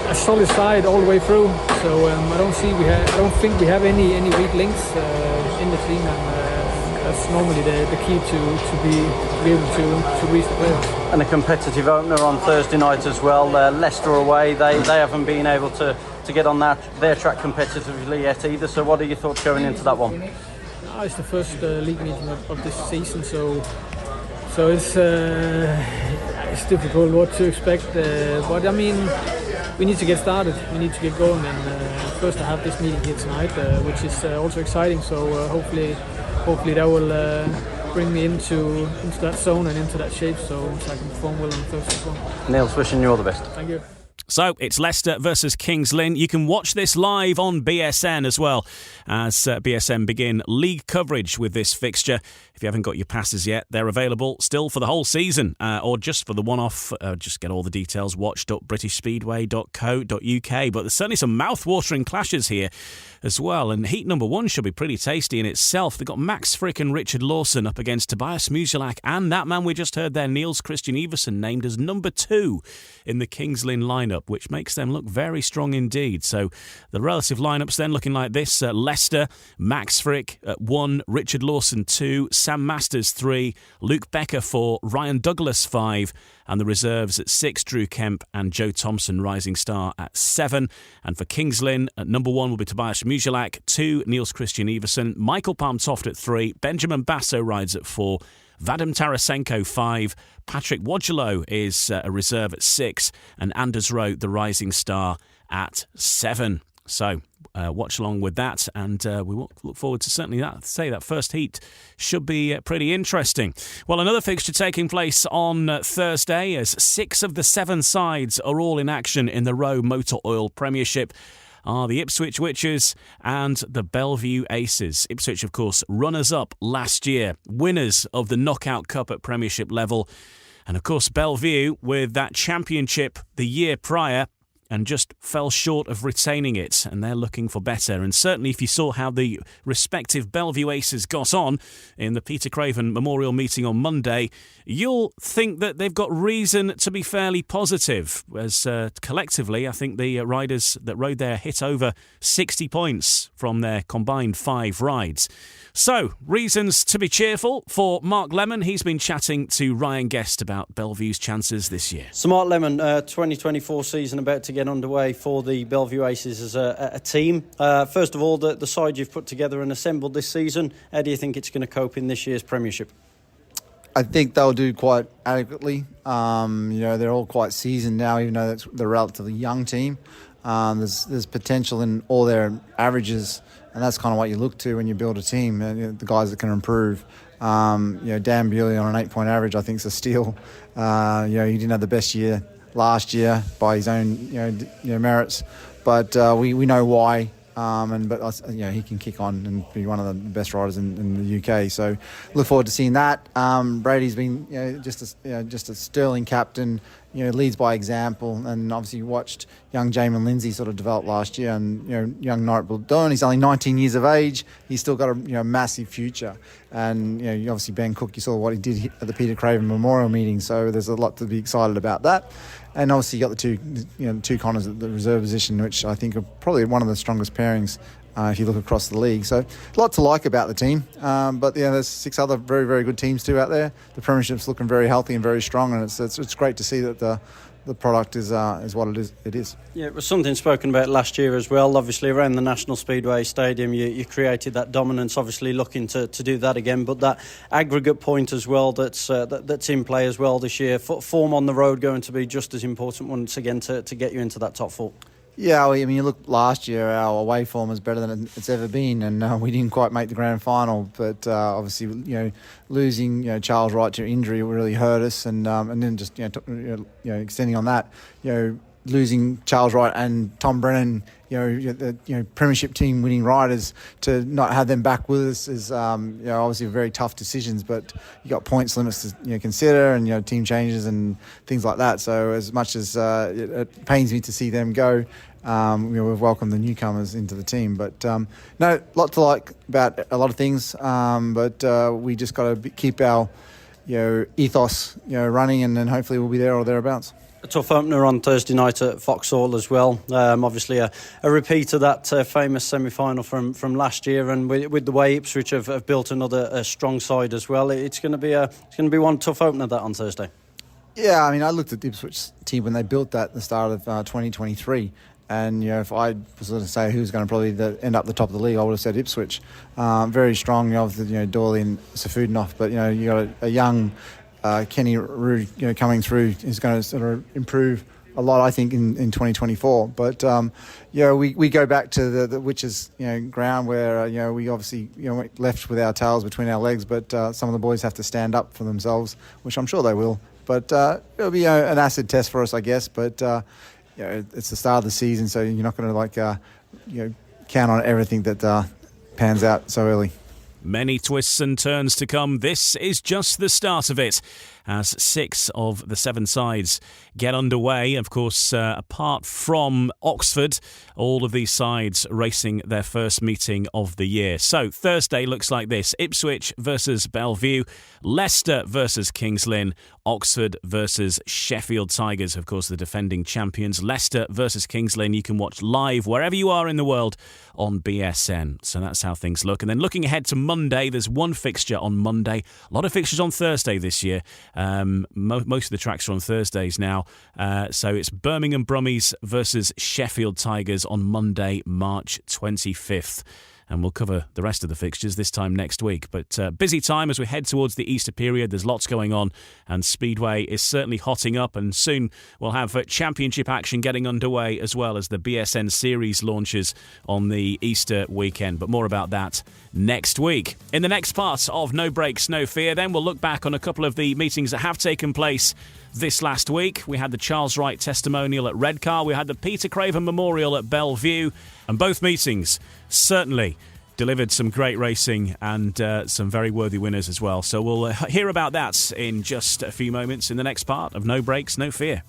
a solid side all the way through. So I don't think we have any weak links in the team, and that's normally the key to be able to reach the playoffs. And a competitive opener on Thursday night as well. Leicester away, they haven't been able to get on their track competitively yet either. So what are your thoughts going into that one? It's the first league meeting of this season, so it's difficult what to expect. But I mean, we need to get started. We need to get going, and first I have this meeting here tonight, which is also exciting. So hopefully that will bring me into that zone and into that shape, so I can perform well on Thursday as well. Niels, wishing you all the best. Thank you. So it's Leicester versus Kings Lynn. You can watch this live on BSN as well, as BSN begin league coverage with this fixture. If you haven't got your passes yet, they're available still for the whole season, or just for the one-off. Just get all the details, watch.britishspeedway.co.uk. But there's certainly some mouth-watering clashes here as well. And heat number 1 should be pretty tasty in itself. They've got Max Fricke and Richard Lawson up against Tobias Muzielak and that man we just heard there, Niels, Kristian Iversen, named as number 2 in the Kings Lynn lineup, which makes them look very strong indeed. So the relative lineups then looking like this. Leicester, Max Fricke at 1, Richard Lawson 2, Sam Masters 3, Luke Becker 4, Ryan Douglas 5, and the reserves at 6, Drew Kemp and Joe Thompson, rising star, at 7. And for Kings Lynn, at number 1 will be Tobias Muzielak, 2, Niels Kristian Iversen, Michael Palmtoft at 3, Benjamin Basso rides at 4, Vadim Tarasenko 5, Patrick Wojcilo is a reserve at 6, and Anders Roth, the rising star, at 7. So watch along with that, and we will look forward to certainly that first heat should be pretty interesting. Well, another fixture taking place on Thursday, as 6 of the 7 sides are all in action in the Rowe Motor Oil Premiership, are the Ipswich Witches and the Bellevue Aces. Ipswich, of course, runners-up last year, winners of the Knockout Cup at Premiership level. And, of course, Bellevue with that championship the year prior and just fell short of retaining it, and they're looking for better. And certainly if you saw how the respective Bellevue Aces got on in the Peter Craven Memorial meeting on Monday, you'll think that they've got reason to be fairly positive, as collectively I think the riders that rode there hit over 60 points from their combined 5 rides. So, reasons to be cheerful for Mark Lemon. He's been chatting to Ryan Guest about Bellevue's chances this year. So Mark Lemon, 2024 season about to get underway for the Bellevue Aces as a team. First of all, the side you've put together and assembled this season, how do you think it's going to cope in this year's Premiership? I think they'll do quite adequately. They're all quite seasoned now, even though they're a relatively young team. There's potential in all their averages, and that's kind of what you look to when you build a team. The guys that can improve. Dan Bewley on an 8-point average, I think, is a steal. He didn't have the best year last year by his own merits, but we know why. He can kick on and be one of the best riders in the UK. So look forward to seeing that. Brady's been just a sterling captain. Leads by example, and obviously watched young Jamin Lindsay sort of develop last year, and young Norrit Baldwin, he's only 19 years of age. He's still got a massive future, and obviously Ben Cook, you saw what he did at the Peter Craven Memorial meeting, so there's a lot to be excited about that. And obviously you got the two Connors at the reserve position, which I think are probably one of the strongest pairings if you look across the league. So a lot to like about the team. But there's 6 other very, very good teams too out there. The Premiership's looking very healthy and very strong, and it's great to see that the product is what it is. Yeah, it was something spoken about last year as well. Obviously around the National Speedway Stadium you created that dominance, obviously looking to do that again, but that aggregate point as well that's in play as well this year. Form on the road going to be just as important once again to get you into that top 4. Yeah, I mean, you look last year, our away form is better than it's ever been, and we didn't quite make the grand final. But obviously, losing Charles Wright to injury really hurt us, and then just extending on that, losing Charles Wright and Tom Brennan, Premiership team winning riders, to not have them back with us is obviously very tough decisions. But you got points limits to consider, and team changes and things like that. So as much as it pains me to see them go, we've welcomed the newcomers into the team. But no, lot to like about a lot of things. But we just got to keep our ethos running, and then hopefully we'll be there or thereabouts. A tough opener on Thursday night at Vauxhall as well. Obviously a repeat of that famous semi-final from last year, and with the way Ipswich have built another strong side as well, it's going to be one tough opener that on Thursday. Yeah, I mean, I looked at the Ipswich team when they built that at the start of 2023. And, if I was going to say who's going to probably end up the top of the league, I would have said Ipswich. Very strong, obviously, Dorley and Safudinoff. But, you got a young Kenny Roux, coming through, is going to sort of improve a lot, I think, in 2024. But, we go back to the Witches, ground where, we obviously, went left with our tails between our legs. But some of the boys have to stand up for themselves, which I'm sure they will. But it'll be an acid test for us, I guess. But... it's the start of the season, so you're not going to count on everything that pans out so early. Many twists and turns to come. This is just the start of it, as 6 of the 7 sides get underway. Of course, apart from Oxford, all of these sides racing their first meeting of the year. So Thursday looks like this: Ipswich versus Bellevue, Leicester versus Kings Lynn, Oxford versus Sheffield Tigers, of course the defending champions. Leicester versus Kings Lynn you can watch live wherever you are in the world on BSN. So that's how things look. And then looking ahead to Monday, there's one fixture on Monday. A lot of fixtures on Thursday this year. Most of the tracks are on Thursdays now. So it's Birmingham Brummies versus Sheffield Tigers on Monday, March 25th. And we'll cover the rest of the fixtures this time next week. But busy time as we head towards the Easter period. There's lots going on, and Speedway is certainly hotting up, and soon we'll have championship action getting underway, as well as the BSN Series launches on the Easter weekend. But more about that next week. In the next part of No Breaks, No Fear, then we'll look back on a couple of the meetings that have taken place this last week. We had the Charles Wright testimonial at Redcar. We had the Peter Craven Memorial at Bellevue. And both meetings certainly delivered some great racing and some very worthy winners as well. So we'll hear about that in just a few moments in the next part of No Breaks, No Fear.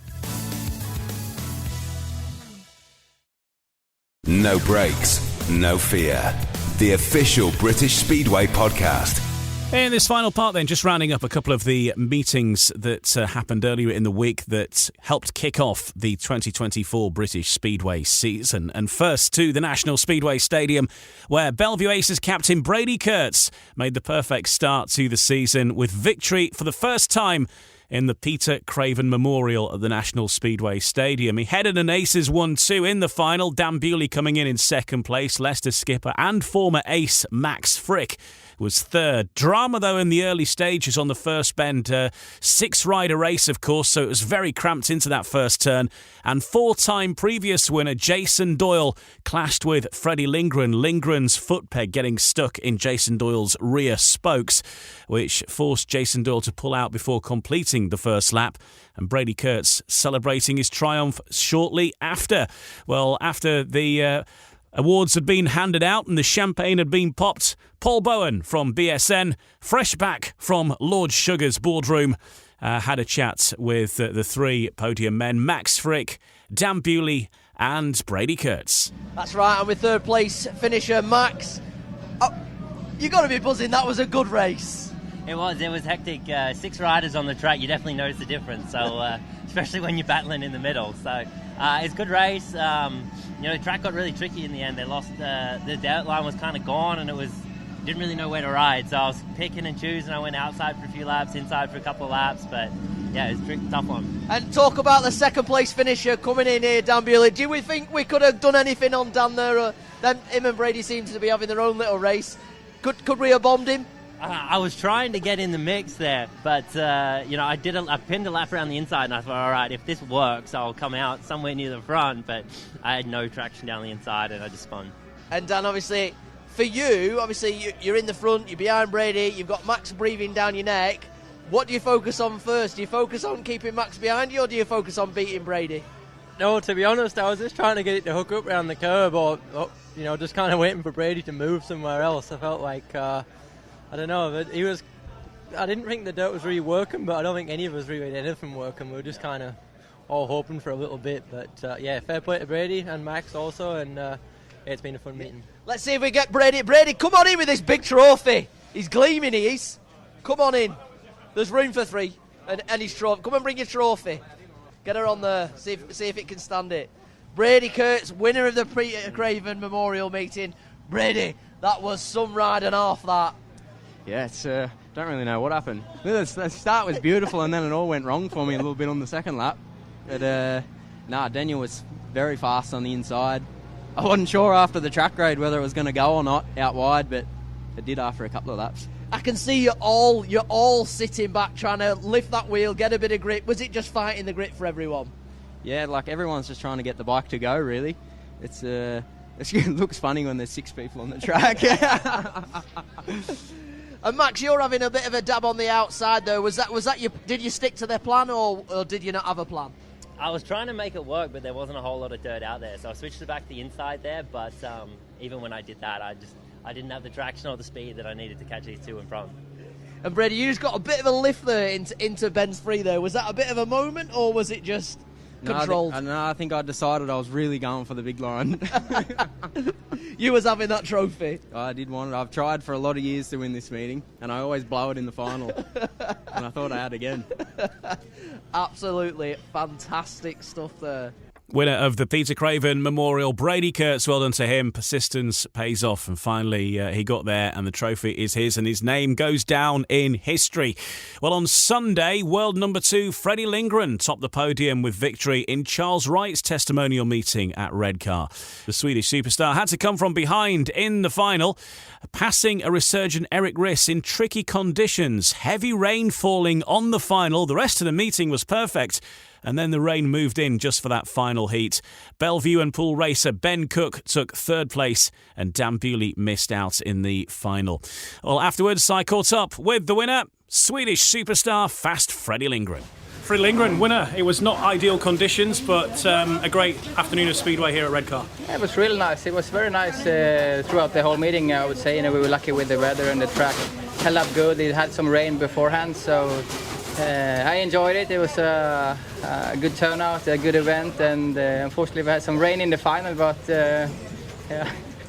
No Breaks, No Fear. The official British Speedway podcast. In this final part then, just rounding up a couple of the meetings that happened earlier in the week that helped kick off the 2024 British Speedway season. And first to the National Speedway Stadium, where Bellevue Aces captain Brady Kurtz made the perfect start to the season with victory for the first time in the Peter Craven Memorial at the National Speedway Stadium. He headed an Aces 1-2 in the final, Dan Bewley coming in second place. Leicester skipper and former ace Max Fricke was third. Drama, though, in the early stages on the first bend. 6-rider race, of course, so it was very cramped into that first turn. And 4-time previous winner Jason Doyle clashed with Freddie Lindgren. Lindgren's foot peg getting stuck in Jason Doyle's rear spokes, which forced Jason Doyle to pull out before completing the first lap. And Brady Kurtz celebrating his triumph shortly after. Well, after the awards had been handed out and the champagne had been popped, Paul Bowen from BSN, fresh back from Lord Sugar's boardroom, had a chat with the 3 podium men, Max Fricke, Dan Bewley and Brady Kurtz. That's right, and with third place finisher Max. Oh, you got to be buzzing, that was a good race. It was hectic. 6 riders on the track, you definitely notice the difference. So, especially when you're battling in the middle. So, it's a good race. The track got really tricky in the end. They lost the dirt line was kind of gone, and didn't really know where to ride. So I was picking and choosing. I went outside for a few laps, inside for a couple of laps, but yeah, it was a tough one. And talk about the second place finisher coming in here, Dan Bewley. Do we think we could have done anything on Dan there? Him and Brady seem to be having their own little race. Could we have bombed him? I was trying to get in the mix there, but I pinned a lap around the inside, and I thought, all right, if this works, I'll come out somewhere near the front. But I had no traction down the inside, and I just spun. And Dan, obviously, for you, you're in the front, you're behind Brady, you've got Max breathing down your neck. What do you focus on first? Do you focus on keeping Max behind you, or do you focus on beating Brady? No, to be honest, I was just trying to get it to hook up around the curb, or just kind of waiting for Brady to move somewhere else. I felt like I don't know, but I didn't think the dirt was really working, but I don't think any of us really had anything working. We were just kind of all hoping for a little bit. But fair play to Brady and Max also, and it's been a fun meeting. Let's see if we get Brady. Brady, come on in with this big trophy. He's gleaming, he is. Come on in. There's room for 3 and his trophy. Come and bring your trophy. Get her on there, see if it can stand it. Brady Kurtz, winner of the Peter Craven Memorial meeting. Brady, that was some ride and half, that. Yeah, don't really know what happened. The start was beautiful, and then it all went wrong for me a little bit on the second lap. But Daniel was very fast on the inside. I wasn't sure after the track grade whether it was going to go or not out wide, but it did after a couple of laps. I can see you're all sitting back trying to lift that wheel, get a bit of grip. Was it just fighting the grip for everyone? Yeah, like everyone's just trying to get the bike to go, really. It looks funny when there's 6 people on the track. And Max, you're having a bit of a dab on the outside, though. Was that did you stick to their plan, or did you not have a plan? I was trying to make it work, but there wasn't a whole lot of dirt out there. So I switched it back to the inside there, but even when I did that, I didn't have the traction or the speed that I needed to catch these two in front. And Brady, you just got a bit of a lift there into Ben's free there. Was that a bit of a moment, or was it just controlled? I think I decided I was really going for the big line. You was having that trophy. I did want it. I've tried for a lot of years to win this meeting, and I always blow it in the final. And I thought I had again. Absolutely fantastic stuff there. Winner of the Peter Craven Memorial, Brady Kurtz. Well done to him. Persistence pays off, and finally he got there, and the trophy is his, and his name goes down in history. Well, on Sunday, world number 2 Freddie Lindgren topped the podium with victory in Charles Wright's testimonial meeting at Redcar. The Swedish superstar had to come from behind in the final, passing a resurgent Erik Riss in tricky conditions. Heavy rain falling on the final. The rest of the meeting was perfect, and then the rain moved in just for that final heat. Bellevue and pool racer Ben Cook took third place, and Dan Bewley missed out in the final. Well, afterwards, I caught up with the winner, Swedish superstar Fast Freddie Lindgren. Freddie Lindgren, winner. It was not ideal conditions, but a great afternoon of Speedway here at Redcar. Yeah, it was really nice. It was very nice throughout the whole meeting, I would say. We were lucky with the weather, and the track held up good. It had some rain beforehand, so I enjoyed it. It was a good turnout, a good event, and unfortunately we had some rain in the final, but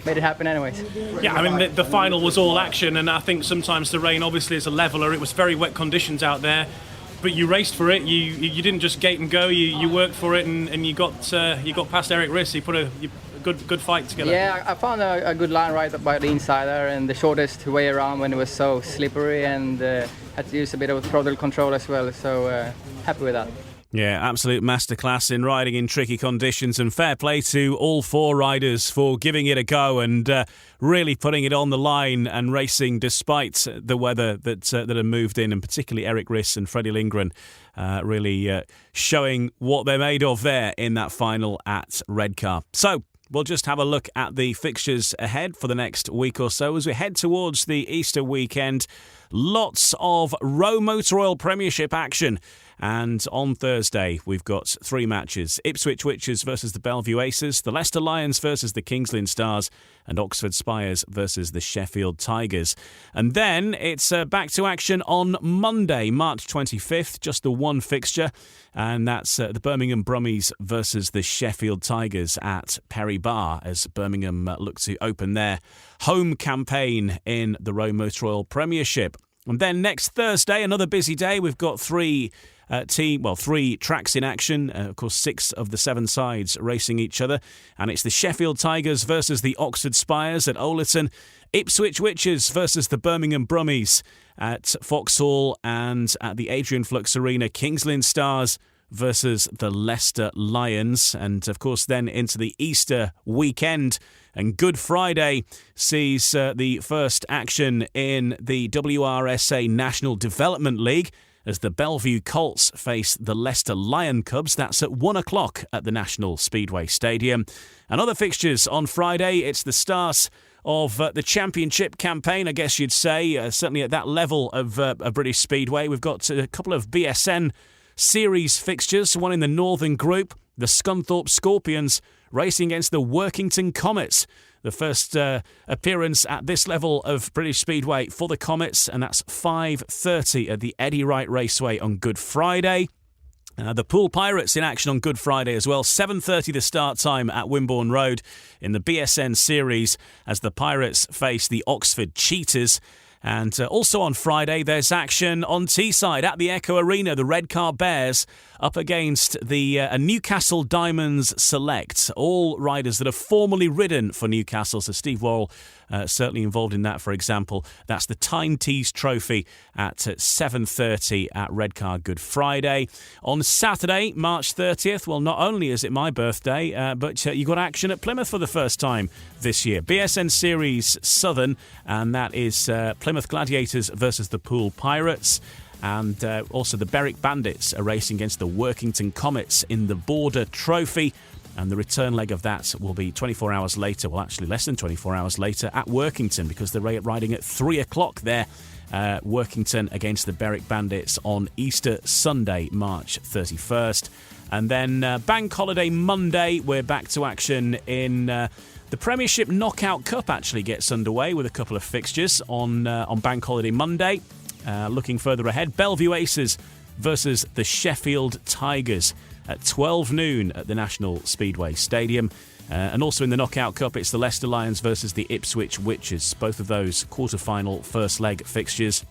made it happen anyways. Yeah, I mean the final was all action, and I think sometimes the rain obviously is a leveller. It was very wet conditions out there, but you raced for it. You didn't just gate and go. You worked for it, and you got past Erik Riss. He put a good fight together. Yeah, I found a good line right by the inside there, and the shortest way around when it was so slippery, and had to use a bit of throttle control as well, so happy with that. Yeah, absolute masterclass in riding in tricky conditions, and fair play to all 4 riders for giving it a go and really putting it on the line and racing despite the weather that had moved in, and particularly Erik Riss and Freddie Lindgren really showing what they're made of there in that final at Redcar. So we'll just have a look at the fixtures ahead for the next week or so as we head towards the Easter weekend. Lots of Rowe Motor Oil Premiership action. And on Thursday, we've got 3 matches. Ipswich Witches versus the Bellevue Aces, the Leicester Lions versus the Kings Lynn Stars, and Oxford Spires versus the Sheffield Tigers. And then it's back to action on Monday, March 25th, just the one fixture, and that's the Birmingham Brummies versus the Sheffield Tigers at Perry Bar, as Birmingham look to open their home campaign in the Rowe Motor Oil Premiership. And then next Thursday, another busy day. We've got 3 tracks in action. Of course, 6 of the 7 sides racing each other. And it's the Sheffield Tigers versus the Oxford Spires at Oleton. Ipswich Witches versus the Birmingham Brummies at Foxhall. And at the Adrian Flux Arena, Kings Lynn Stars versus the Leicester Lions. And, of course, then into the Easter weekend. And Good Friday sees the first action in the WRSA National Development League as the Bellevue Colts face the Leicester Lion Cubs. That's at 1 o'clock at the National Speedway Stadium. And other fixtures on Friday, it's the start of the championship campaign, I guess you'd say, certainly at that level of British Speedway. We've got a couple of BSN series fixtures, one in the Northern Group, the Scunthorpe Scorpions racing against the Workington Comets. The first appearance at this level of British Speedway for the Comets, and that's 5:30 at the Eddie Wright Raceway on Good Friday. The Pool Pirates in action on Good Friday as well. 7:30 the start time at Wimborne Road in the BSN Series as the Pirates face the Oxford Cheetahs. And also on Friday, there's action on Teesside at the Echo Arena. The Redcar Bears up against the Newcastle Diamonds Select. All riders that have formerly ridden for Newcastle. So Steve Worrell certainly involved in that, for example. That's the Tyne Tees Trophy at 7:30 at Redcar Good Friday. On Saturday, March 30th, well, not only is it my birthday, but you got action at Plymouth for the first time this year. BSN Series Southern, and that is Plymouth Gladiators versus the Pool Pirates. And also the Berwick Bandits are racing against the Workington Comets in the Border Trophy. And the return leg of that will be 24 hours later, well, actually less than 24 hours later at Workington, because they're riding at 3 o'clock there. Workington against the Berwick Bandits on Easter Sunday, March 31st. And then Bank Holiday Monday, we're back to action in the Premiership Knockout Cup. Actually gets underway with a couple of fixtures on Bank Holiday Monday. Looking further ahead, Bellevue Aces versus the Sheffield Tigers at 12 noon at the National Speedway Stadium. And also in the Knockout Cup, it's the Leicester Lions versus the Ipswich Witches. Both of those quarter-final first leg fixtures.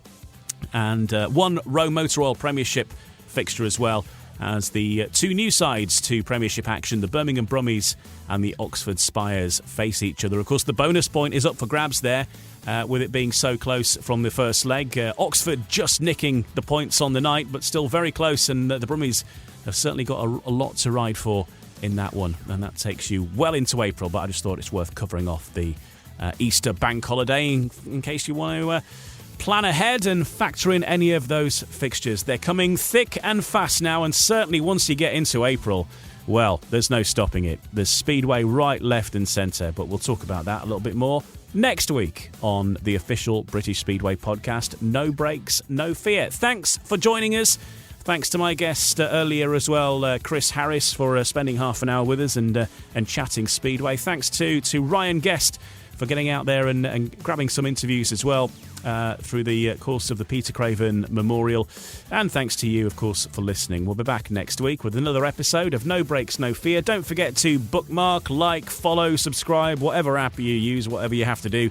And one Rowe Motor Oil Premiership fixture as well, as the two new sides to Premiership action, the Birmingham Brummies and the Oxford Spires, face each other. Of course, the bonus point is up for grabs there, with it being so close from the first leg. Oxford just nicking the points on the night, but still very close, and the Brummies have certainly got a lot to ride for in that one, and that takes you well into April. But I just thought it's worth covering off the Easter bank holiday in case you want to plan ahead and factor in any of those fixtures. They're coming thick and fast now, and certainly once you get into April, well, there's no stopping it. There's Speedway right, left and centre, but we'll talk about that a little bit more next week on the official British Speedway podcast. No brakes, no fear. Thanks for joining us. Thanks to my guest earlier as well, Chris Harris, for spending half an hour with us and chatting Speedway. Thanks to Ryan Guest for getting out there and grabbing some interviews as well through the course of the Peter Craven Memorial. And thanks to you, of course, for listening. We'll be back next week with another episode of No Brakes, No Fear. Don't forget to bookmark, like, follow, subscribe, whatever app you use, whatever you have to do,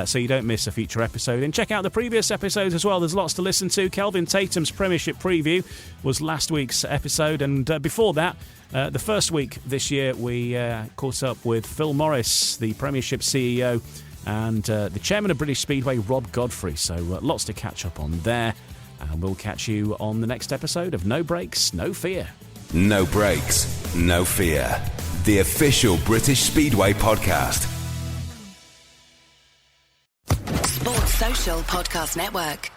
so you don't miss a future episode. And check out the previous episodes as well. There's lots to listen to. Kelvin Tatum's Premiership preview was last week's episode. And before that, the first week this year, we caught up with Phil Morris, the Premiership CEO, and the chairman of British Speedway, Rob Godfrey. So lots to catch up on there. And we'll catch you on the next episode of No Brakes, No Fear. No Brakes, No Fear. The official British Speedway podcast. Sports Social Podcast Network.